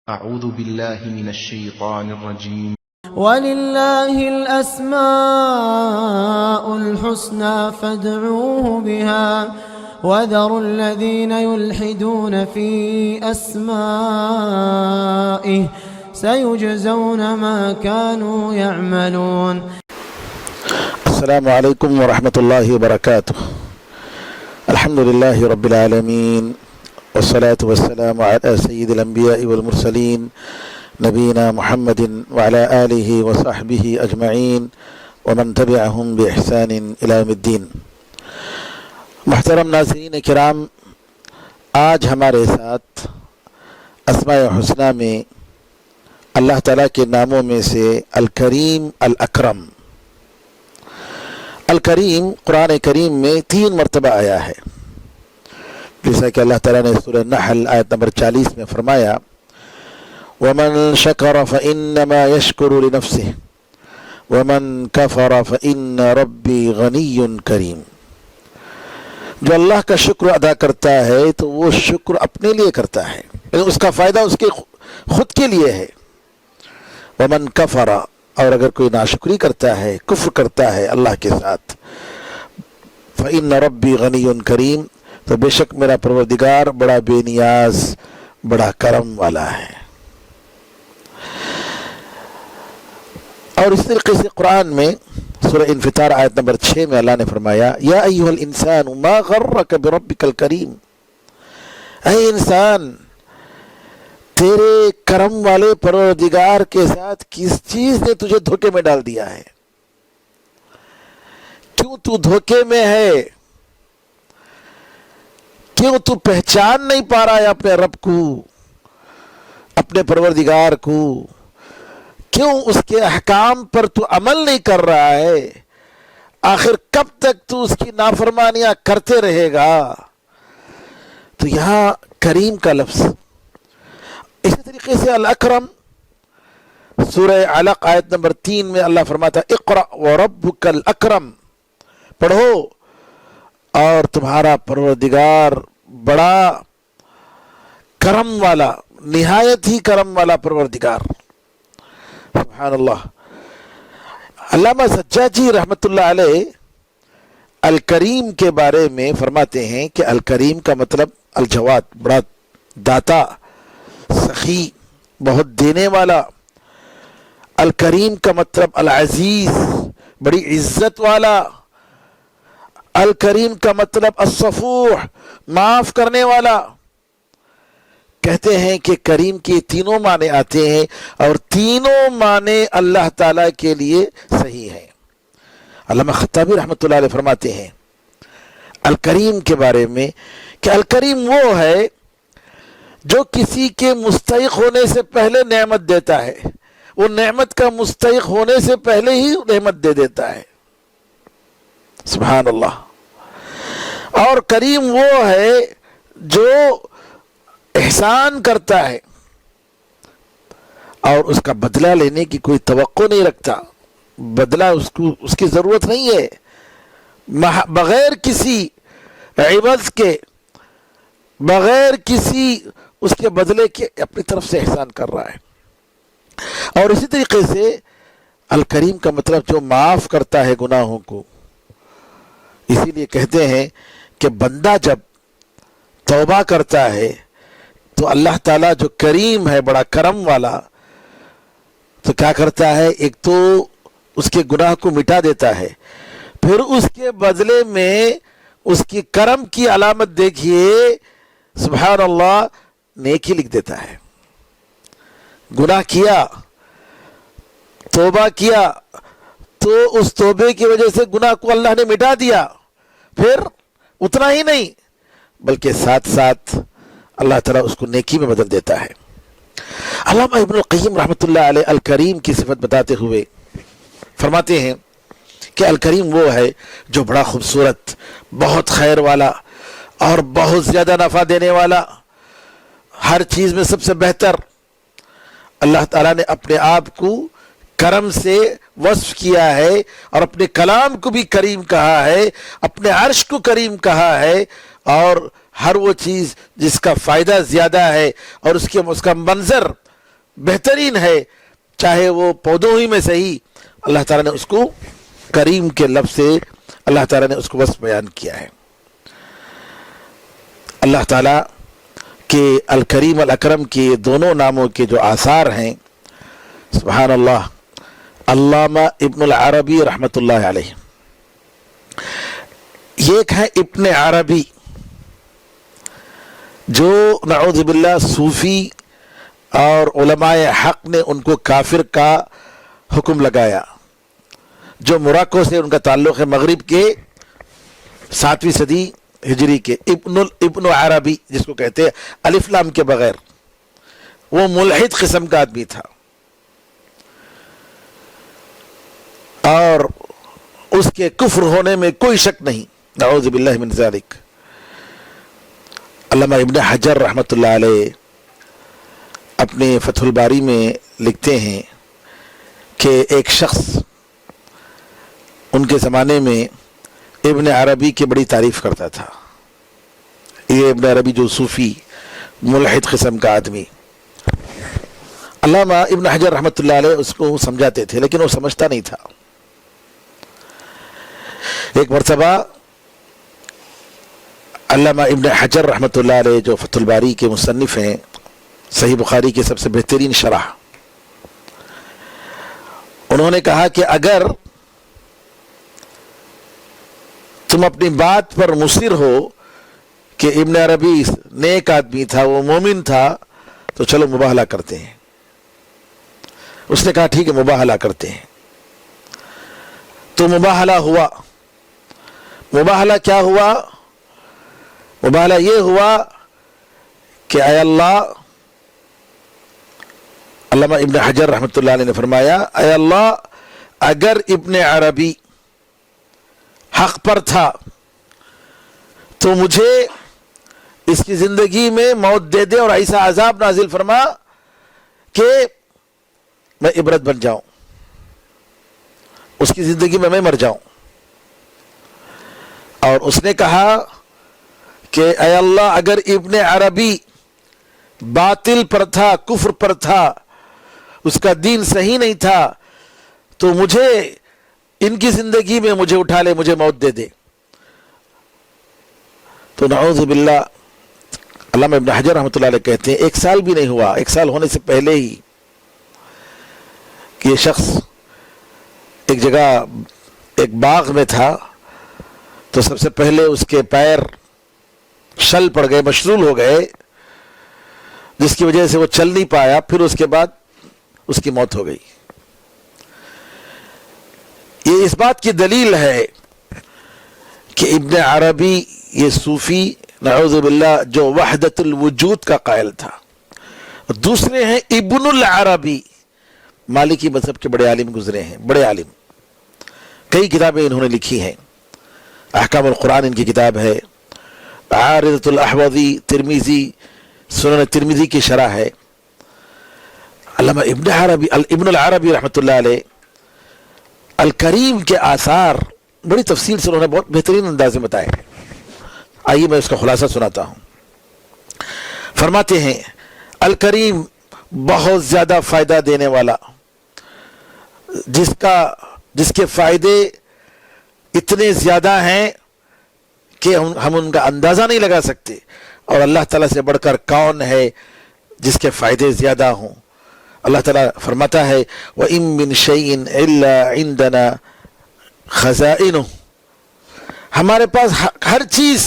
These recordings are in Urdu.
أعوذ بالله من الشيطان الرجيم. وَلِلَّهِ الْأَسْمَاءُ الْحُسْنَى فَادْعُوهُ بِهَا وَذَرُوا الَّذِينَ يُلْحِدُونَ فِي أَسْمَائِهِ سَيُجْزَوْنَ مَا كَانُوا يَعْمَلُونَ. السلام عليكم ورحمة الله وبركاته. الحمد لله رب العالمين والصلاة والسلام على سيد الأنبياء والمرسلين نبينا محمد وعلى آله وصحبه أجمعين ومن تبعهم بإحسان إلى يوم الدين. محترم ناظرین کرام، آج ہمارے ساتھ اسماء حسنہ میں اللہ تعالیٰ کے ناموں میں سے الکریم الاکرم، الکریم قرآن کریم میں 3 مرتبہ آیا ہے، جیسا کہ اللہ تعالیٰ نے سورہ نحل آیت نمبر 40 میں فرمایا وَمَن شَكَرَ فَإِنَّمَا يَشْكُرُ لِنَفْسِهِ وَمَن كَفَرَ فَإِنَّ رَبِّي غَنِيٌّ كَرِيمٌ۔ جو اللہ کا شکر ادا کرتا ہے تو وہ شکر اپنے لیے کرتا ہے، یعنی اس کا فائدہ اس کے خود کے لیے ہے۔ وَمَن كَفَرَ، اور اگر کوئی ناشکری کرتا ہے، کفر کرتا ہے اللہ کے ساتھ، فَإِنَّ رَبِّي غَنِيٌّ كَرِيمٌ، تو بے شک میرا پروردگار بڑا بے نیاز، بڑا کرم والا ہے۔ اور اس طریقے سے قرآن میں سورہ انفطار آیت نمبر 6 میں اللہ نے فرمایا یا ایھا الانسان ما غرک بربک الکریم، اے انسان تیرے کرم والے پروردگار کے ساتھ کس چیز نے تجھے دھوکے میں ڈال دیا ہے؟ کیوں تو دھوکے میں ہے؟ کیوں تو پہچان نہیں پا رہا ہے اپنے رب کو، اپنے پروردگار کو؟ کیوں اس کے احکام پر تو عمل نہیں کر رہا ہے؟ آخر کب تک تو اس کی نافرمانیاں کرتے رہے گا؟ تو یہاں کریم کا لفظ، اسی طریقے سے الاکرم سورہ علق آیت نمبر 3 میں اللہ فرماتا اقرأ وربک الاکرم، پڑھو اور تمہارا پروردگار بڑا کرم والا، نہایت ہی کرم والا پروردگار۔ سبحان اللہ۔ علامہ زجاجی رحمۃ اللہ علیہ الکریم کے بارے میں فرماتے ہیں کہ الکریم کا مطلب الجواد، بڑا داتا، سخی، بہت دینے والا۔ الکریم کا مطلب العزیز، بڑی عزت والا۔ الکریم کا مطلب الصفوح، معاف کرنے والا۔ کہتے ہیں کہ کریم کے تینوں معنی آتے ہیں اور تینوں معنی اللہ تعالیٰ کے لیے صحیح ہیں۔ علامہ خطابی رحمۃ اللہ علیہ فرماتے ہیں الکریم کے بارے میں کہ الکریم وہ ہے جو کسی کے مستحق ہونے سے پہلے نعمت دیتا ہے، وہ نعمت کا مستحق ہونے سے پہلے ہی نعمت دے دیتا ہے۔ سبحان اللہ۔ اور کریم وہ ہے جو احسان کرتا ہے اور اس کا بدلہ لینے کی کوئی توقع نہیں رکھتا، بدلہ اس کی ضرورت نہیں ہے، بغیر کسی عوض کے، بغیر کسی اس کے بدلے کے اپنی طرف سے احسان کر رہا ہے۔ اور اسی طریقے سے الکریم کا مطلب جو معاف کرتا ہے گناہوں کو۔ اسی لیے کہتے ہیں کہ بندہ جب توبہ کرتا ہے تو اللہ تعالیٰ جو کریم ہے، بڑا کرم والا، تو کیا کرتا ہے؟ ایک تو اس کے گناہ کو مٹا دیتا ہے، پھر اس کے بدلے میں اس کی کرم کی علامت دیکھیے، سبحان اللہ، نیکی لکھ دیتا ہے۔ گناہ کیا، توبہ کیا، تو اس توبے کی وجہ سے گناہ کو اللہ نے مٹا دیا، پھر اتنا ہی نہیں بلکہ ساتھ ساتھ اللہ تعالیٰ اس کو نیکی میں بدل دیتا ہے۔ علامہ ابن القیم رحمۃ اللہ علیہ الکریم کی صفت بتاتے ہوئے فرماتے ہیں کہ الکریم وہ ہے جو بڑا خوبصورت، بہت خیر والا اور بہت زیادہ نفع دینے والا، ہر چیز میں سب سے بہتر۔ اللہ تعالیٰ نے اپنے آپ کو کرم سے وصف کیا ہے اور اپنے کلام کو بھی کریم کہا ہے، اپنے عرش کو کریم کہا ہے، اور ہر وہ چیز جس کا فائدہ زیادہ ہے اور اس کا منظر بہترین ہے، چاہے وہ پودوں ہی میں صحیح، اللہ تعالیٰ نے اس کو کریم کے لفظ سے اللہ تعالیٰ نے اس کو بس بیان کیا ہے۔ اللہ تعالیٰ کے الکریم الاکرم کے دونوں ناموں کے جو آثار ہیں، سبحان اللہ، علامہ ابن العربی رحمۃ اللہ علیہ، ایک ہے ابن عربی جو نعوذ باللہ صوفی اور علماء حق نے ان کو کافر کا حکم لگایا، جو موراکو سے ان کا تعلق ہے، مغرب کے 7ویں صدی ہجری کے، ابن عربی جس کو کہتے ہیں الف لام کے بغیر، وہ ملحد قسم کا آدمی تھا اور اس کے کفر ہونے میں کوئی شک نہیں، نعوذ باللہ من ذالک۔ علامہ ابن حجر رحمۃ اللہ علیہ اپنے فتح الباری میں لکھتے ہیں کہ ایک شخص ان کے زمانے میں ابن عربی کی بڑی تعریف کرتا تھا۔ یہ ابن عربی جو صوفی ملحد قسم کا آدمی، علامہ ابن حجر رحمۃ اللہ علیہ اس کو سمجھاتے تھے لیکن وہ سمجھتا نہیں تھا۔ ایک مرتبہ علامہ ابن حجر رحمۃ اللہ علیہ جو فتح الباری کے مصنف ہیں، صحیح بخاری کی سب سے بہترین شرح، انہوں نے کہا کہ اگر تم اپنی بات پر مصر ہو کہ ابن عربی نیک آدمی تھا، وہ مومن تھا، تو چلو مباہلہ کرتے ہیں۔ اس نے کہا ٹھیک ہے مباہلہ کرتے ہیں۔ تو مباہلہ ہوا۔ مباہلہ کیا ہوا؟ مباہلہ یہ ہوا کہ اے اللہ، علامہ ابن حجر رحمۃ اللہ علیہ نے فرمایا، اے اللہ اگر ابن عربی حق پر تھا تو مجھے اس کی زندگی میں موت دے دے اور ایسا عذاب نازل فرما کہ میں عبرت بن جاؤں، اس کی زندگی میں مر جاؤں۔ اور اس نے کہا کہ اے اللہ اگر ابن عربی باطل پر تھا، کفر پر تھا، اس کا دین صحیح نہیں تھا، تو مجھے ان کی زندگی میں مجھے اٹھا لے، مجھے موت دے دے۔ تو نعوذ باللہ، علامہ ابن حجر رحمۃ اللہ علیہ کہتے ہیں 1 سال بھی نہیں ہوا، 1 سال ہونے سے پہلے ہی کہ یہ شخص ایک جگہ ایک باغ میں تھا، تو سب سے پہلے اس کے پیر شل پڑ گئے، مشلول ہو گئے، جس کی وجہ سے وہ چل نہیں پایا، پھر اس کے بعد اس کی موت ہو گئی۔ یہ اس بات کی دلیل ہے کہ ابن عربی یہ صوفی نعوذ باللہ جو وحدت الوجود کا قائل تھا۔ دوسرے ہیں ابن العربی، مالکی مذہب کے بڑے عالم گزرے ہیں، بڑے عالم، کئی کتابیں انہوں نے لکھی ہیں، احکام القرآن ان کی کتاب ہے، عارضۃ الاحوذی، ترمذی، سنن ترمذی کی شرح ہے۔ علامہ ابن العربی رحمۃ اللہ علیہ الکریم کے آثار بڑی تفصیل سے انہوں نے بہت بہترین انداز میں بتائے۔ آئیے میں اس کا خلاصہ سناتا ہوں۔ فرماتے ہیں الکریم بہت زیادہ فائدہ دینے والا، جس کے فائدے اتنے زیادہ ہیں کہ ہم ان کا اندازہ نہیں لگا سکتے، اور اللہ تعالیٰ سے بڑھ کر کون ہے جس کے فائدے زیادہ ہوں۔ اللہ تعالیٰ فرماتا ہے وَإِن مِّن شَيْءٍ إِلَّا عِندَنَا خَزَائِنُهُ، ہمارے پاس ہر چیز،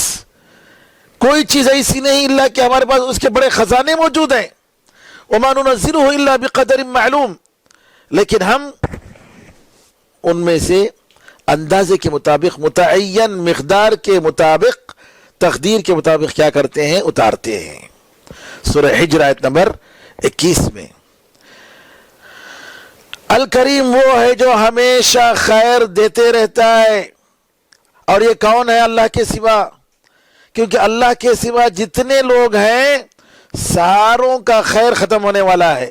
کوئی چیز ایسی نہیں الا کہ ہمارے پاس اس کے بڑے خزانے موجود ہیں۔ وَمَا نُنَزِّلُهُ إِلَّا بِقَدَرٍ مَعْلُومٍ، لیکن ہم ان میں سے اندازے کے مطابق، متعین مقدار کے مطابق، تقدیر کے مطابق کیا کرتے ہیں؟ اتارتے ہیں۔ سورہ حجر آیت نمبر 21 میں الکریم وہ ہے جو ہمیشہ خیر دیتے رہتا ہے، اور یہ کون ہے اللہ کے سوا؟ کیونکہ اللہ کے سوا جتنے لوگ ہیں ساروں کا خیر ختم ہونے والا ہے،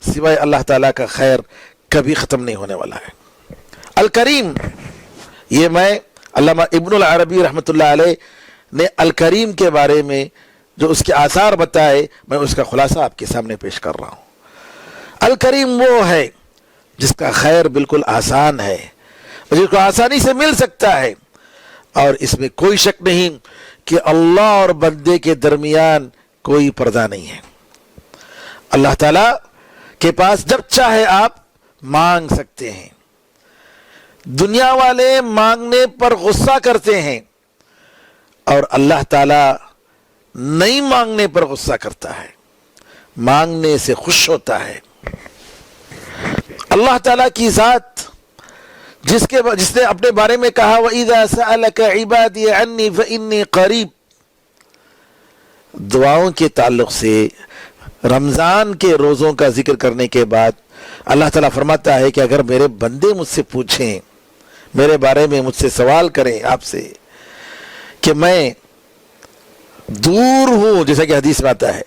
سوائے اللہ تعالیٰ کا خیر کبھی ختم نہیں ہونے والا ہے۔ الکریم، یہ میں علامہ ابن العربی رحمۃ اللہ علیہ نے الکریم کے بارے میں جو اس کے آثار بتائے، میں اس کا خلاصہ آپ کے سامنے پیش کر رہا ہوں۔ الکریم وہ ہے جس کا خیر بالکل آسان ہے اور جس کو آسانی سے مل سکتا ہے، اور اس میں کوئی شک نہیں کہ اللہ اور بندے کے درمیان کوئی پردہ نہیں ہے۔ اللہ تعالیٰ کے پاس جب چاہے آپ مانگ سکتے ہیں۔ دنیا والے مانگنے پر غصہ کرتے ہیں اور اللہ تعالیٰ نہیں مانگنے پر غصہ کرتا ہے، مانگنے سے خوش ہوتا ہے۔ اللہ تعالیٰ کی ذات جس نے اپنے بارے میں کہا وَإِذَا سَأَلَكَ عِبَادِي عَنِّي فَإِنِّي قَرِيب، دعاؤں کے تعلق سے رمضان کے روزوں کا ذکر کرنے کے بعد اللہ تعالیٰ فرماتا ہے کہ اگر میرے بندے مجھ سے پوچھیں، میرے بارے میں مجھ سے سوال کریں آپ سے کہ میں دور ہوں، جیسا کہ حدیث میں آتا ہے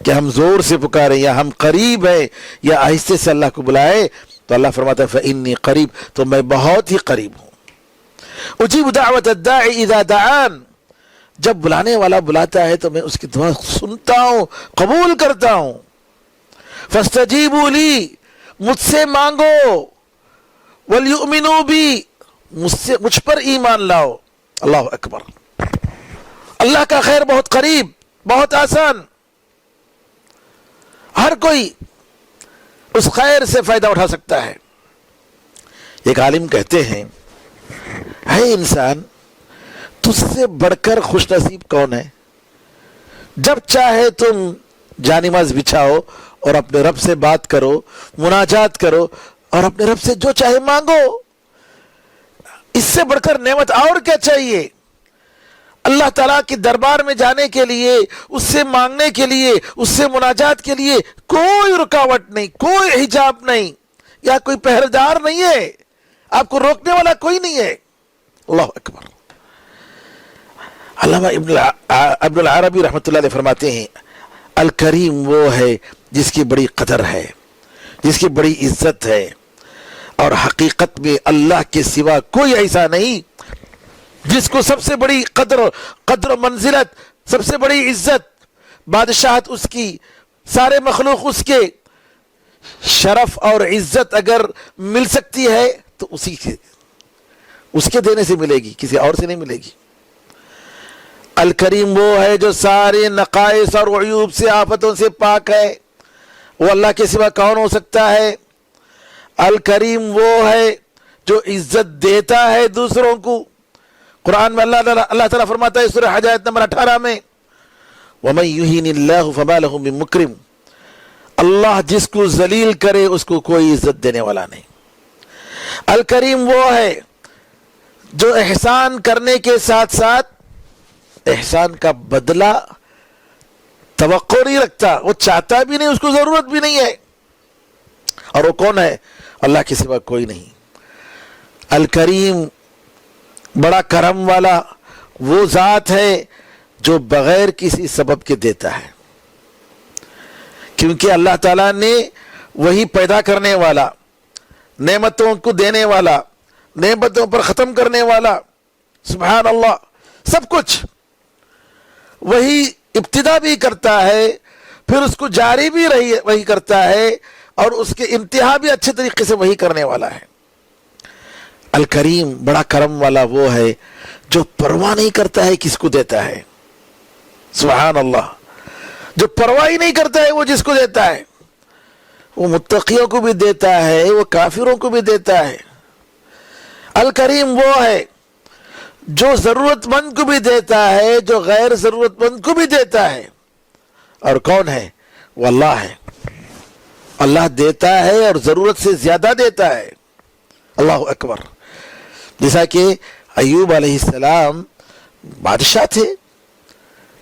کہ ہم زور سے پکاریں یا ہم قریب ہیں یا آہستے سے اللہ کو بلائے، تو اللہ فرماتا ہے فَإِنِّي قریب، تو میں بہت ہی قریب ہوں۔ اجیب دعوت الداعی اذا دعان، جب بلانے والا بلاتا ہے تو میں اس کی دعا سنتا ہوں، قبول کرتا ہوں۔ فاستجیبوا لی، مجھ سے مانگو، ولیؤمنوا بی، مجھ پر ایمان لاؤ۔ اللہ اکبر، اللہ کا خیر بہت قریب، بہت آسان، ہر کوئی اس خیر سے فائدہ اٹھا سکتا ہے۔ ایک عالم کہتے ہیں اے انسان، تجھ سے بڑھ کر خوش نصیب کون ہے؟ جب چاہے تم جانماز بچھاؤ اور اپنے رب سے بات کرو، مناجات کرو اور اپنے رب سے جو چاہے مانگو، اس سے بڑھ کر نعمت اور کیا چاہیے؟ اللہ تعالیٰ کے دربار میں جانے کے لیے، اس سے مانگنے کے لیے، اس سے مناجات کے لیے کوئی رکاوٹ نہیں، کوئی حجاب نہیں، یا کوئی پہرےدار نہیں ہے، آپ کو روکنے والا کوئی نہیں ہے۔ اللہ اکبر۔ علامہ ابن العربی رحمۃ اللہ علیہ فرماتے ہیں الکریم وہ ہے جس کی بڑی قدر ہے، جس کی بڑی عزت ہے، اور حقیقت میں اللہ کے سوا کوئی ایسا نہیں جس کو سب سے بڑی قدر و منزلت، سب سے بڑی عزت، بادشاہت اس کی، سارے مخلوق اس کے، شرف اور عزت اگر مل سکتی ہے تو اس کے دینے سے ملے گی، کسی اور سے نہیں ملے گی۔ الکریم وہ ہے جو سارے نقائص اور عیوب سے، آفتوں سے پاک ہے، وہ اللہ کے سوا کون ہو سکتا ہے؟ الکریم وہ ہے جو عزت دیتا ہے دوسروں کو۔ قرآن میں اللہ تعالیٰ فرماتا ہے سورہ حج آیت نمبر 18 میں وَمَن يُهِنِ اللَّهُ فَمَا لَهُ مِن مُكْرِمٍ، اللہ جس کو ذلیل کرے اس کو کوئی عزت دینے والا نہیں۔ الکریم وہ ہے جو احسان کرنے کے ساتھ ساتھ احسان کا بدلہ توقع نہیں رکھتا، وہ چاہتا بھی نہیں، اس کو ضرورت بھی نہیں ہے، اور وہ کون ہے؟ اللہ کے سوا کوئی نہیں۔ الکریم بڑا کرم والا وہ ذات ہے جو بغیر کسی سبب کے دیتا ہے، کیونکہ اللہ تعالیٰ نے وہی پیدا کرنے والا، نعمتوں کو دینے والا، نعمتوں پر ختم کرنے والا، سبحان اللہ، سب کچھ وہی ابتدا بھی کرتا ہے، پھر اس کو جاری بھی وہی کرتا ہے، اور اس کے انتہا بھی اچھے طریقے سے وہی کرنے والا ہے۔ الکریم بڑا کرم والا وہ ہے جو پرواہ نہیں کرتا ہے کس کو دیتا ہے، سبحان اللہ، جو پرواہ ہی نہیں کرتا ہے وہ جس کو دیتا ہے، وہ متقیوں کو بھی دیتا ہے، وہ کافروں کو بھی دیتا ہے۔ الکریم وہ ہے جو ضرورت مند کو بھی دیتا ہے، جو غیر ضرورت مند کو بھی دیتا ہے، اور کون ہے؟ وہ اللہ ہے۔ اللہ دیتا ہے اور ضرورت سے زیادہ دیتا ہے۔ اللہ اکبر۔ جیسا کہ ایوب علیہ السلام بادشاہ تھے،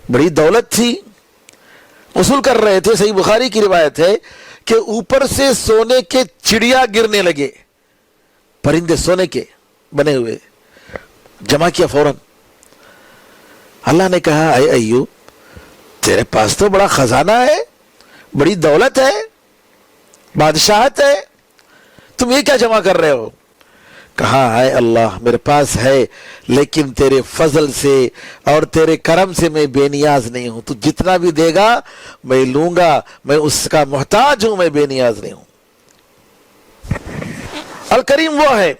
بڑی دولت تھی، وصول کر رہے تھے، صحیح بخاری کی روایت ہے کہ اوپر سے سونے کے چڑیا گرنے لگے، پرندے سونے کے بنے ہوئے، جمع کیا فوراً۔ اللہ نے کہا اے ایوب، تیرے پاس تو بڑا خزانہ ہے، بڑی دولت ہے، بادشاہت ہے، تم یہ کیا جمع کر رہے ہو؟ کہا ہے اللہ میرے پاس ہے لیکن تیرے فضل سے اور تیرے کرم سے میں بے نیاز نہیں ہوں، تو جتنا بھی دے گا میں لوں گا، میں اس کا محتاج ہوں، میں بے نیاز نہیں ہوں۔ الکریم وہ ہے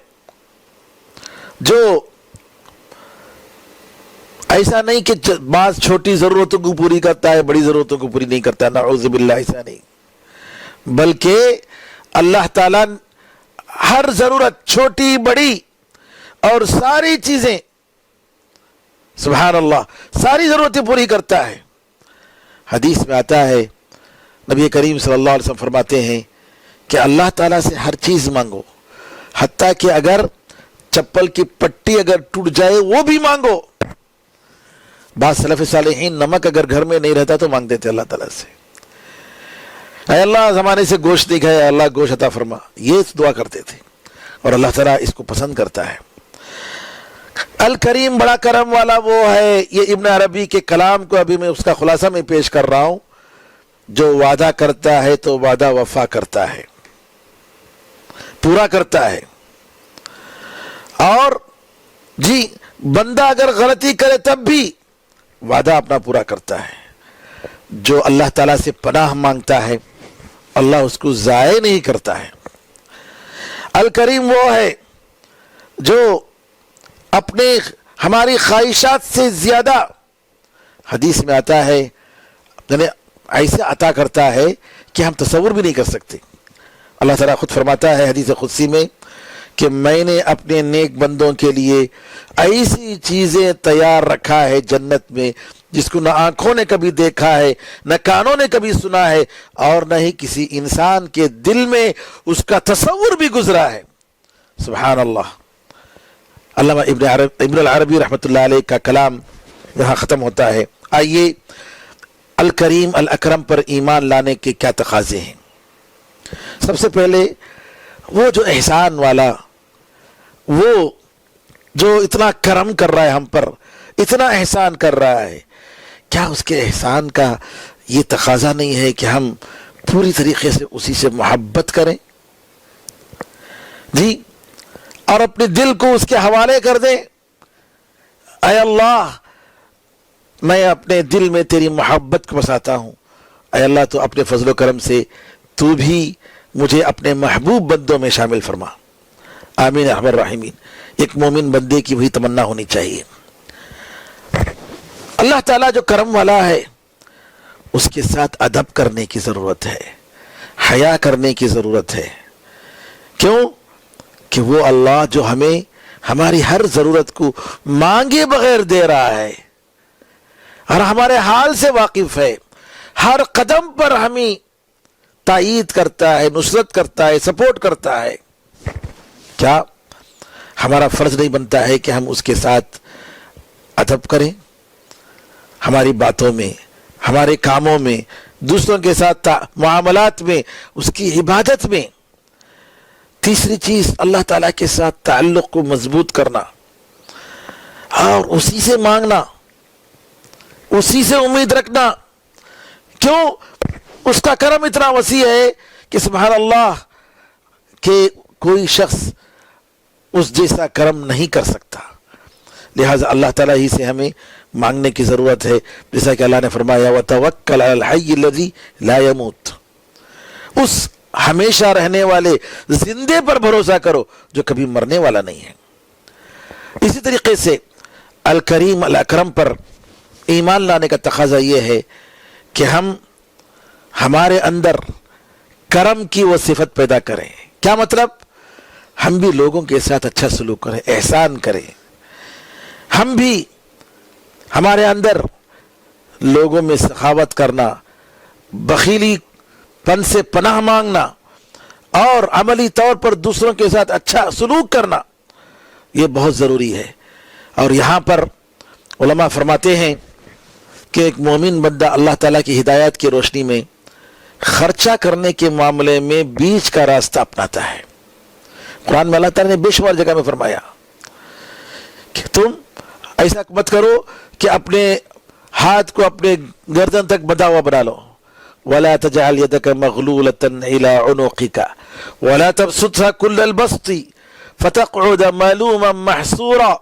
جو ایسا نہیں کہ بعض چھوٹی ضرورتوں کو پوری کرتا ہے، بڑی ضرورتوں کو پوری نہیں کرتا، نعوذ باللہ، ایسا نہیں، بلکہ اللہ تعالیٰ ہر ضرورت چھوٹی بڑی اور ساری چیزیں، سبحان اللہ، ساری ضرورتیں پوری کرتا ہے۔ حدیث میں آتا ہے نبی کریم صلی اللہ علیہ وسلم فرماتے ہیں کہ اللہ تعالیٰ سے ہر چیز مانگو، حتیٰ کہ اگر چپل کی پٹی اگر ٹوٹ جائے وہ بھی مانگو۔ بعض سلف صالحین نمک اگر گھر میں نہیں رہتا تو مانگتے تھے اللہ تعالیٰ سے، اے اللہ زمانے سے گوشت نہیں کھایا، اللہ گوشت عطا فرما، یہ دعا کرتے تھے، اور اللہ تعالیٰ اس کو پسند کرتا ہے۔ الکریم بڑا کرم والا وہ ہے، یہ ابن عربی کے کلام کو ابھی میں اس کا خلاصہ میں پیش کر رہا ہوں، جو وعدہ کرتا ہے تو وعدہ وفا کرتا ہے، پورا کرتا ہے، اور جی بندہ اگر غلطی کرے تب بھی وعدہ اپنا پورا کرتا ہے۔ جو اللہ تعالیٰ سے پناہ مانگتا ہے اللہ اس کو ضائع نہیں کرتا ہے۔ الکریم وہ ہے جو اپنے ہماری خواہشات سے زیادہ، حدیث میں آتا ہے، یعنی ایسے عطا کرتا ہے کہ ہم تصور بھی نہیں کر سکتے۔ اللہ تعالیٰ خود فرماتا ہے حدیث قدسی میں کہ میں نے اپنے نیک بندوں کے لیے ایسی چیزیں تیار رکھا ہے جنت میں جس کو نہ آنکھوں نے کبھی دیکھا ہے، نہ کانوں نے کبھی سنا ہے، اور نہ ہی کسی انسان کے دل میں اس کا تصور بھی گزرا ہے۔ سبحان اللہ۔ علامہ ابن العربی رحمۃ اللہ علیہ کا کلام یہاں ختم ہوتا ہے۔ آئیے الکریم الاکرم پر ایمان لانے کے کیا تقاضے ہیں۔ سب سے پہلے وہ جو احسان والا، وہ جو اتنا کرم کر رہا ہے ہم پر، اتنا احسان کر رہا ہے، کیا اس کے احسان کا یہ تقاضا نہیں ہے کہ ہم پوری طریقے سے اسی سے محبت کریں جی، اور اپنے دل کو اس کے حوالے کر دیں؟ اے اللہ میں اپنے دل میں تیری محبت کو بساتا ہوں، اے اللہ تو اپنے فضل و کرم سے تو بھی مجھے اپنے محبوب بندوں میں شامل فرما، آمین ارحم الراحمین۔ ایک مومن بندے کی وہی تمنا ہونی چاہیے۔ اللہ تعالیٰ جو کرم والا ہے اس کے ساتھ ادب کرنے کی ضرورت ہے، حیا کرنے کی ضرورت ہے۔ کیوں کہ وہ اللہ جو ہمیں ہماری ہر ضرورت کو مانگے بغیر دے رہا ہے اور ہمارے حال سے واقف ہے، ہر قدم پر ہمیں تائید کرتا ہے، نصرت کرتا ہے، سپورٹ کرتا ہے۔ کیا ہمارا فرض نہیں بنتا ہے کہ ہم اس کے ساتھ ادب کریں؟ ہماری باتوں میں، ہمارے کاموں میں، دوسروں کے ساتھ معاملات میں، اس کی عبادت میں۔ تیسری چیز اللہ تعالیٰ کے ساتھ تعلق کو مضبوط کرنا اور اسی سے مانگنا، اسی سے امید رکھنا۔ کیوں؟ اس کا کرم اتنا وسیع ہے کہ سبحان اللہ کہ کوئی شخص اس جیسا کرم نہیں کر سکتا، لہٰذا اللہ تعالیٰ ہی سے ہمیں مانگنے کی ضرورت ہے، جیسا کہ اللہ نے فرمایا وَتَوَكَّلْ عَلَى الْحَيِّ الَّذِي لَا يَمُوتُ، اس ہمیشہ رہنے والے زندے پر بھروسہ کرو جو کبھی مرنے والا نہیں ہے۔ اسی طریقے سے الکریم الاکرم پر ایمان لانے کا تقاضا یہ ہے کہ ہم ہمارے اندر کرم کی وہ صفت پیدا کریں۔ کیا مطلب؟ ہم بھی لوگوں کے ساتھ اچھا سلوک کریں، احسان کریں، ہم بھی ہمارے اندر لوگوں میں سخاوت کرنا، بخیلی پن سے پناہ مانگنا اور عملی طور پر دوسروں کے ساتھ اچھا سلوک کرنا، یہ بہت ضروری ہے۔ اور یہاں پر علماء فرماتے ہیں کہ ایک مومن بندہ اللہ تعالیٰ کی ہدایت کی روشنی میں خرچہ کرنے کے معاملے میں بیچ کا راستہ اپناتا ہے۔ قرآن میں اللہ تعالیٰ نے بے شمار جگہ میں فرمایا کہ تم ایسا مت کرو کہ اپنے ہاتھ کو اپنے گردن تک بندھا ہوا بنا لو، وَلَا تَجْعَلْ يَدَكَ مَغْلُولَةً إِلَىٰ عُنُقِكَ وَلَا تَبْسُطْهَا كُلَّ الْبَسْطِ فتقعد ملوما محسورا،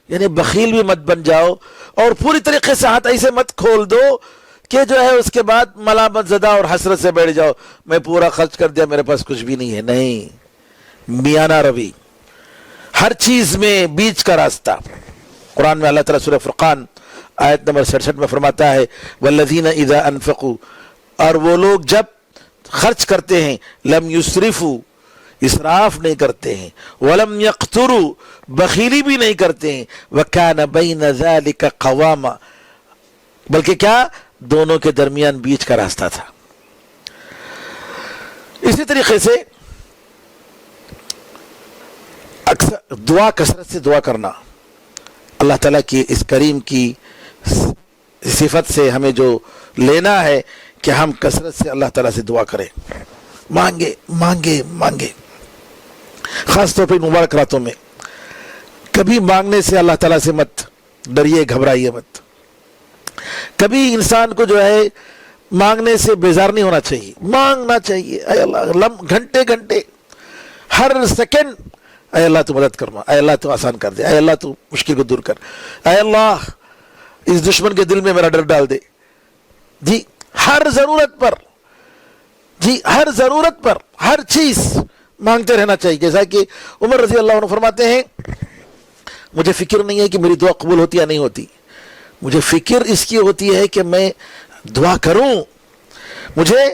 یعنی بخیل بھی مت بن جاؤ اور پوری طریقے سے ہاتھ ایسے مت کھول دو کہ جو ہے اس کے بعد ملامت زدہ اور حسرت سے بیٹھ جاؤ، میں پورا خرچ کر دیا میرے پاس کچھ بھی نہیں ہے۔ نہیں، میانہ روی، ہر چیز میں بیچ کا راستہ۔ قرآن میں اللہ تعالیٰ سورہ فرقان آیت نمبر 67 میں فرماتا ہے والذین اذا انفقوا، اور وہ لوگ جب خرچ کرتے ہیں، لم یسرفوا، اسراف نہیں کرتے ہیں، ولم یقتروا، بخیلی بھی نہیں کرتے ہیں، وکان بین ذلک قواما، بلکہ کیا، دونوں کے درمیان بیچ کا راستہ تھا۔ اسی طریقے سے اکثر دعا، کثرت سے دعا کرنا، اللہ تعالیٰ کی اس کریم کی صفت سے ہمیں جو لینا ہے کہ ہم کثرت سے اللہ تعالیٰ سے دعا کریں، مانگے مانگے مانگے، خاص طور پہ مبارک راتوں میں کبھی مانگنے سے اللہ تعالیٰ سے مت ڈریے، گھبرائیے مت۔ کبھی انسان کو جو ہے مانگنے سے بیزار نہیں ہونا چاہیے، مانگنا چاہیے۔ اے اللہ، گھنٹے گھنٹے، ہر سیکنڈ، اے اللہ تو مدد کرنا، اے اللہ تو آسان کر دے، اے اللہ تو مشکل کو دور کر، اے اللہ اس دشمن کے دل میں میرا ڈر ڈال دے۔ جی ہر ضرورت پر، جی ہر ضرورت پر، ہر چیز مانگتے رہنا چاہیے۔ جیسا کہ عمر رضی اللہ عنہ فرماتے ہیں مجھے فکر نہیں ہے کہ میری دعا قبول ہوتی یا نہیں ہوتی، مجھے فکر اس کی ہوتی ہے کہ میں دعا کروں، مجھے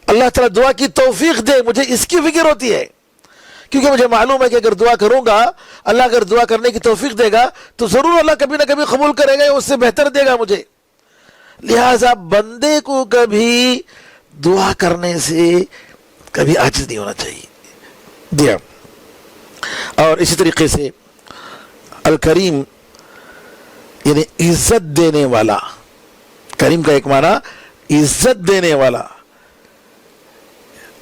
اللہ تعالیٰ دعا کی توفیق دے، مجھے اس کی فکر ہوتی ہے، کیونکہ مجھے معلوم ہے کہ اگر دعا کروں گا، اللہ اگر دعا کرنے کی توفیق دے گا تو ضرور اللہ کبھی نہ کبھی قبول کرے گا، اس سے بہتر دے گا مجھے۔ لہٰذا بندے کو کبھی دعا کرنے سے کبھی عاجز نہیں ہونا چاہیے۔ دیا، اور اسی طریقے سے الکریم یعنی عزت دینے والا، کریم کا ایک معنی عزت دینے والا،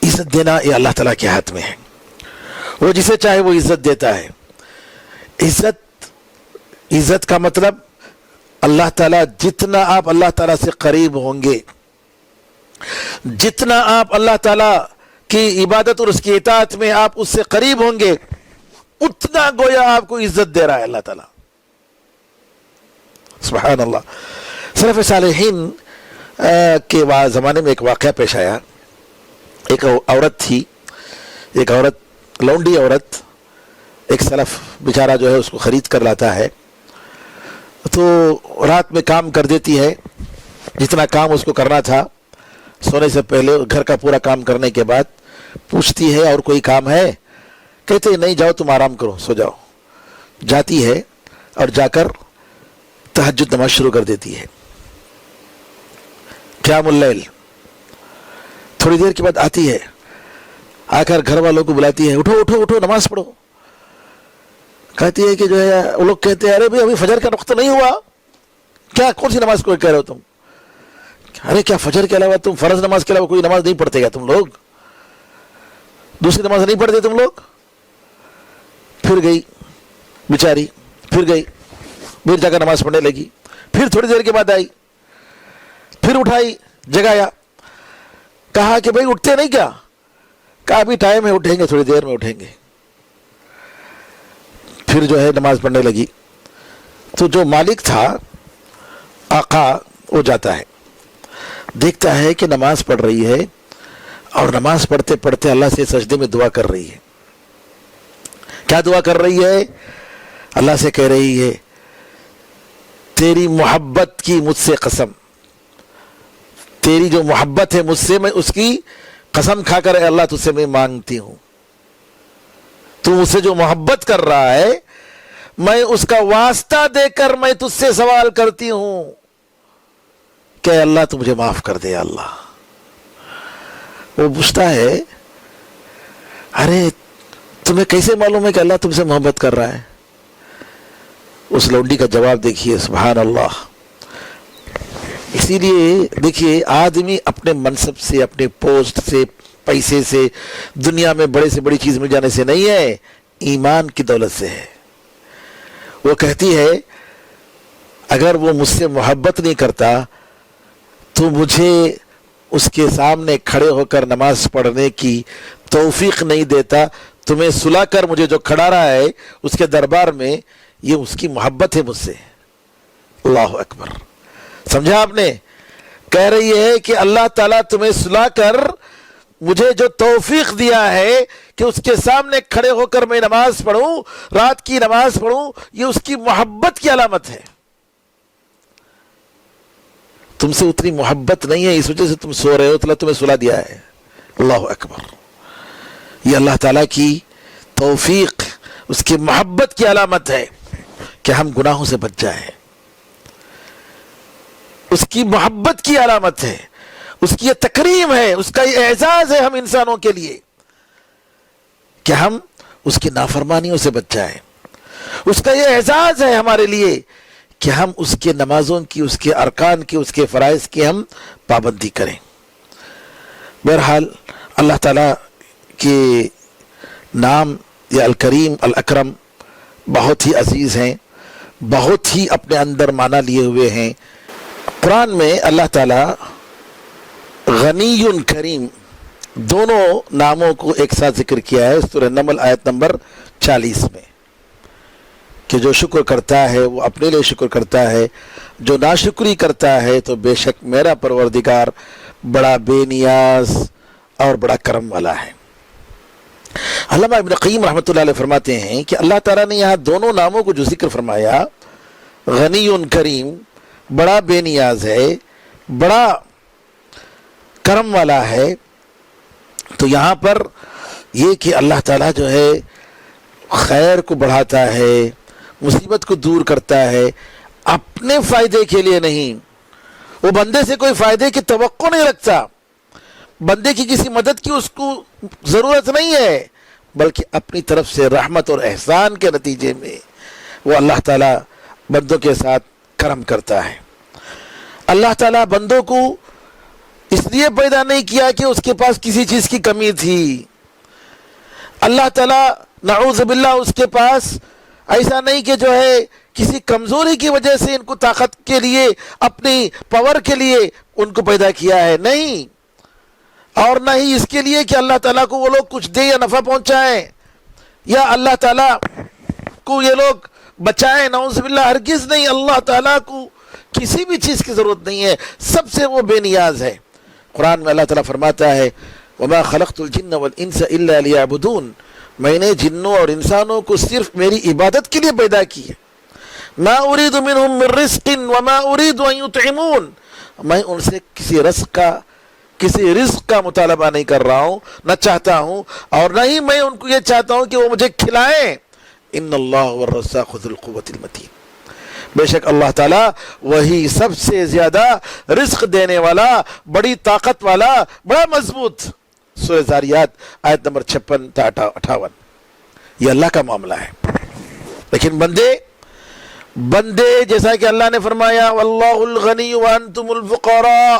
عزت دینا یہ اللہ تعالیٰ کے ہاتھ میں ہے، وہ جسے چاہے وہ عزت دیتا ہے۔ عزت کا مطلب اللہ تعالیٰ، جتنا آپ اللہ تعالیٰ سے قریب ہوں گے، جتنا آپ اللہ تعالیٰ کی عبادت اور اس کی اطاعت میں آپ اس سے قریب ہوں گے، اتنا گویا آپ کو عزت دے رہا ہے اللہ تعالیٰ۔ سبحان اللہ۔ سلف صالحین کے زمانے میں ایک واقعہ پیش آیا۔ ایک عورت تھی، ایک عورت، لونڈی عورت، ایک سلف بیچارہ جو ہے اس کو خرید کر لاتا ہے، تو رات میں کام کر دیتی ہے، جتنا کام اس کو کرنا تھا سونے سے پہلے، گھر کا پورا کام کرنے کے بعد پوچھتی ہے اور کوئی کام ہے؟ کہتے ہیں نہیں، جاؤ تم آرام کرو، سو جاؤ۔ جاتی ہے اور جا کر تہجد نماز شروع کر دیتی ہے، قیام اللیل۔ تھوڑی دیر کے بعد آتی ہے، آ کر گھر والوں کو بلاتی ہے، اٹھو اٹھو اٹھو نماز پڑھو۔ کہتی ہے کہ جو ہے، وہ لوگ کہتے ہیں ارے بھائی ابھی فجر کا وقت نہیں ہوا، کیا کون سی نماز کو کہہ رہے ہو تم؟ ارے کیا فجر کے علاوہ تم فرض نماز کے علاوہ کوئی نماز نہیں پڑھتے گا تم لوگ؟ دوسری نماز نہیں پڑھتے تم لوگ؟ پھر گئی بیچاری، پھر گئی، پھر جا کر نماز پڑھنے لگی، پھر تھوڑی دیر کے بعد آئی، پھر اٹھائی، جگایا، کہا کہ بھائی اٹھتے نہیں کیا؟ کہا ابھی ٹائم ہے، اٹھیں گے، تھوڑی دیر میں اٹھیں گے۔ پھر جو ہے نماز پڑھنے لگی، تو جو مالک تھا، آقا، وہ جاتا ہے، دیکھتا ہے کہ نماز پڑھ رہی ہے اور نماز پڑھتے پڑھتے اللہ سے سجدے میں دعا کر رہی ہے۔ کیا دعا کر رہی ہے؟ اللہ سے کہہ رہی ہے تیری محبت کی مجھ سے قسم، تیری جو محبت ہے مجھ سے، میں اس کی قسم کھا کر اے اللہ تجھ سے میں مانگتی ہوں، تو مجھ سے جو محبت کر رہا ہے میں اس کا واسطہ دے کر میں تجھ سے سوال کرتی ہوں کہ اے اللہ تو مجھے معاف کر دے۔ اللہ وہ پوچھتا ہے ارے تمہیں کیسے معلوم ہے کہ اللہ تم سے محبت کر رہا ہے؟ اس لونڈی کا جواب دیکھیے، سبحان اللہ۔ اسی لیے دیکھیے، آدمی اپنے منصب سے، اپنے پوسٹ سے، پیسے سے، دنیا میں بڑے سے بڑی چیز مل جانے سے نہیں ہے، ایمان کی دولت سے ہے۔ وہ کہتی ہے اگر وہ مجھ سے محبت نہیں کرتا تو مجھے اس کے سامنے کھڑے ہو کر نماز پڑھنے کی توفیق نہیں دیتا، تمہیں سلا کر مجھے جو کھڑا رہا ہے اس کے دربار میں، یہ اس کی محبت ہے مجھ سے۔ اللہ اکبر، سمجھا آپ نے؟ کہہ رہی ہے کہ اللہ تعالیٰ تمہیں سلا کر مجھے جو توفیق دیا ہے کہ اس کے سامنے کھڑے ہو کر میں نماز پڑھوں، رات کی نماز پڑھوں، یہ اس کی محبت کی علامت ہے۔ تم سے اتنی محبت نہیں ہے، اس وجہ سے تم سو رہے ہو، تو اللہ تمہیں سلا دیا ہے۔ اللہ اکبر، یہ اللہ تعالیٰ کی توفیق، اس کی محبت کی علامت ہے کہ ہم گناہوں سے بچ جائیں۔ اس کی محبت کی علامت ہے، اس کی یہ تکریم ہے، اس کا یہ اعزاز ہے ہم انسانوں کے لیے کہ ہم اس کی نافرمانیوں سے بچ جائیں۔ اس کا یہ اعزاز ہے ہمارے لیے کہ ہم اس کے نمازوں کی، اس کے ارکان کی، اس کے فرائض کی ہم پابندی کریں۔ بہرحال اللہ تعالیٰ کے نام یا الکریم الاکرم بہت ہی عزیز ہیں، بہت ہی اپنے اندر معنی لیے ہوئے ہیں۔ قرآن میں اللہ تعالیٰ غنی کریم دونوں ناموں کو ایک ساتھ ذکر کیا ہے سورہ نمل آیت نمبر 40 میں، کہ جو شکر کرتا ہے وہ اپنے لیے شکر کرتا ہے، جو ناشکری کرتا ہے تو بے شک میرا پروردگار بڑا بے نیاز اور بڑا کرم والا ہے۔ علامہ ابن قیم رحمۃ اللہ علیہ فرماتے ہیں کہ اللہ تعالیٰ نے یہاں دونوں ناموں کو جو ذکر فرمایا، غنی کریم، بڑا بے نیاز ہے، بڑا کرم والا ہے، تو یہاں پر یہ کہ اللہ تعالیٰ جو ہے خیر کو بڑھاتا ہے، مصیبت کو دور کرتا ہے، اپنے فائدے کے لیے نہیں۔ وہ بندے سے کوئی فائدے کی توقع نہیں رکھتا، بندے کی کسی مدد کی اس کو ضرورت نہیں ہے، بلکہ اپنی طرف سے رحمت اور احسان کے نتیجے میں وہ اللہ تعالیٰ بندوں کے ساتھ کرم کرتا ہے۔ اللہ تعالیٰ بندوں کو اس لیے پیدا نہیں کیا کہ اس کے پاس کسی چیز کی کمی تھی۔ اللہ تعالیٰ نعوذ باللہ اس کے پاس ایسا نہیں کہ جو ہے کسی کمزوری کی وجہ سے ان کو طاقت کے لیے، اپنی پاور کے لیے ان کو پیدا کیا ہے، نہیں، اور نہ ہی اس کے لیے کہ اللہ تعالیٰ کو وہ لوگ کچھ دے یا نفع پہنچائیں، یا اللہ تعالیٰ کو یہ لوگ بچائیں، نعوذ باللہ، ہرگز نہیں۔ اللہ تعالیٰ کو کسی بھی چیز کی ضرورت نہیں ہے، سب سے وہ بے نیاز ہے۔ قرآن میں اللہ تعالیٰ فرماتا ہے وَمَا خَلَقْتُ الْجِنَّ وَالْإِنسَ إِلَّا لِيَعْبُدُونَ، میں نے جنوں اور انسانوں کو صرف میری عبادت کے لیے پیدا کی ہے۔ مَا أُرِيدُ مِنْهُمْ مِنْ رِزْقٍ وَمَا أُرِيدُ أَنْ يُطْعِمُونَ، میں ان سے کسی رزق کا مطالبہ نہیں کر رہا ہوں، نہ چاہتا ہوں، اور نہ ہی میں ان کو یہ چاہتا ہوں کہ وہ مجھے کھلائیں۔ ان اللہ والرزاق ذو القوۃ المتین، بے شک اللہ تعالیٰ وہی سب سے زیادہ رزق دینے والا، بڑی طاقت والا، بڑا مضبوط۔ سورہ زاریات آیت نمبر 56 تا 58، یہ اللہ کا معاملہ ہے۔ لیکن بندے جیسا کہ اللہ نے فرمایا واللہ الغنی وانتم الفقراء،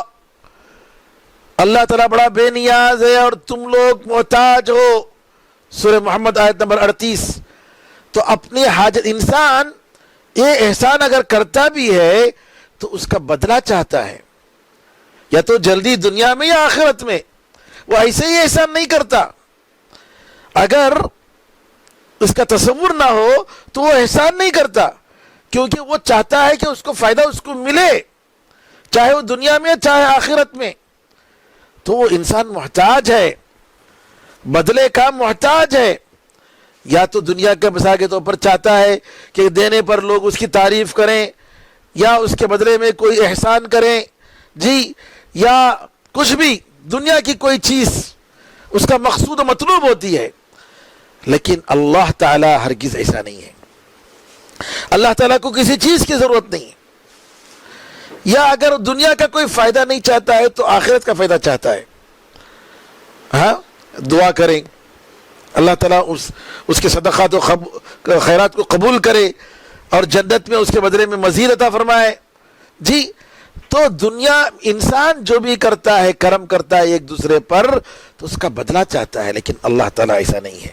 اللہ تعالیٰ بڑا بے نیاز ہے اور تم لوگ محتاج ہو، سورہ محمد آیت نمبر 38۔ تو اپنی حاجت، انسان یہ احسان اگر کرتا بھی ہے تو اس کا بدلہ چاہتا ہے، یا تو جلدی دنیا میں یا آخرت میں، وہ ایسے ہی احسان نہیں کرتا۔ اگر اس کا تصور نہ ہو تو وہ احسان نہیں کرتا، کیونکہ وہ چاہتا ہے کہ اس کو فائدہ اس کو ملے، چاہے وہ دنیا میں چاہے آخرت میں۔ تو وہ انسان محتاج ہے، بدلے کا محتاج ہے۔ یا تو دنیا کے مثال کے طور پر چاہتا ہے کہ دینے پر لوگ اس کی تعریف کریں، یا اس کے بدلے میں کوئی احسان کریں، جی، یا کچھ بھی دنیا کی کوئی چیز اس کا مقصود و مطلوب ہوتی ہے۔ لیکن اللہ تعالیٰ ہرگز ایسا نہیں ہے، اللہ تعالیٰ کو کسی چیز کی ضرورت نہیں ہے، یا اگر دنیا کا کوئی فائدہ نہیں چاہتا ہے تو آخرت کا فائدہ چاہتا ہے۔ ہاں، دعا کریں اللہ تعالیٰ اس کے صدقات و خیرات کو قبول کرے اور جنت میں اس کے بدلے میں مزید عطا فرمائے، جی۔ تو دنیا، انسان جو بھی کرتا ہے، کرم کرتا ہے ایک دوسرے پر، تو اس کا بدلہ چاہتا ہے، لیکن اللہ تعالیٰ ایسا نہیں ہے۔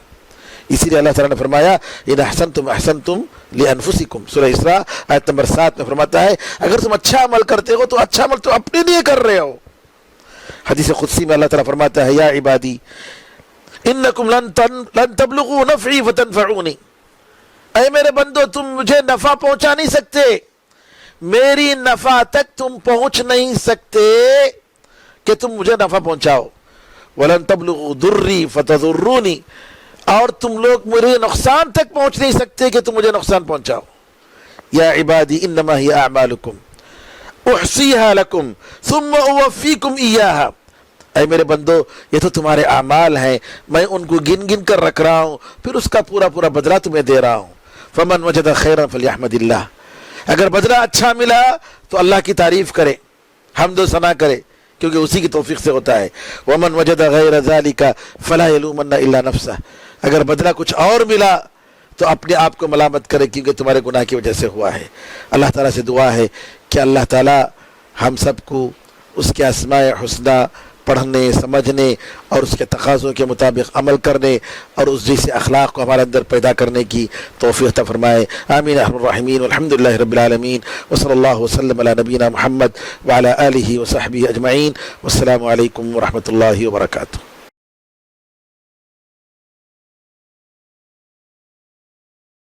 اسی لیے اللہ تعالیٰ نے فرمایا اِنْ أَحْسَنْتُمْ أَحْسَنْتُمْ لِأَنفُسِكُمْ، سورہ اسراء آیت نمبر 7 میں فرماتا ہے اگر تم اچھا عمل کرتے ہو تو اچھا عمل تو اپنے لیے کر رہے ہو۔ حدیث قدسی میں اللہ تعالیٰ فرماتا ہے یا عبادی انکم لن تبلغوا نفعی فتنفعونی، اے میرے بندو تم مجھے نفع پہنچا نہیں سکتے، میری نفع تک تم پہنچ نہیں سکتے کہ تم مجھے نفع پہنچاؤ، وَلَن تَبْلُغُوا ضُرِّي فَتَضُرُّونِي، اور تم لوگ میرے نقصان تک پہنچ نہیں سکتے کہ تم مجھے نقصان پہنچاؤ۔ یا عبادی انما ہی اعمالکم احصیہا لکم ثم اوفیکم ایہا، اے میرے بندو یہ تو تمہارے اعمال ہیں، میں ان کو گن گن کر رکھ رہا ہوں، پھر اس کا پورا پورا بدلہ تمہیں دے رہا ہوں۔ فمن وجد خیرا فلیحمد اللہ، اگر بدلہ اچھا ملا تو اللہ کی تعریف کرے، حمد و ثنا کرے، کیونکہ اسی کی توفیق سے ہوتا ہے۔ ومن وجد غیر ذالک فلا یلومن الا نفسہ، اگر بدلہ کچھ اور ملا تو اپنے آپ کو ملامت کرے کیونکہ تمہارے گناہ کی وجہ سے ہوا ہے۔ اللہ تعالیٰ سے دعا ہے کہ اللہ تعالیٰ ہم سب کو اس کے اسماء حسنہ پڑھنے، سمجھنے اور اس کے تقاضوں کے مطابق عمل کرنے اور اس جیسے اخلاق کو ہمارے اندر پیدا کرنے کی توفیق عطا فرمائے۔ آمین ارحم الراحمین، والحمدللہ رب العالمین، وصلی اللہ وسلم علی نبینا محمد وعلی آلہ وصحبہ اجمعین، والسلام علیکم ورحمۃ اللہ وبرکاتہ۔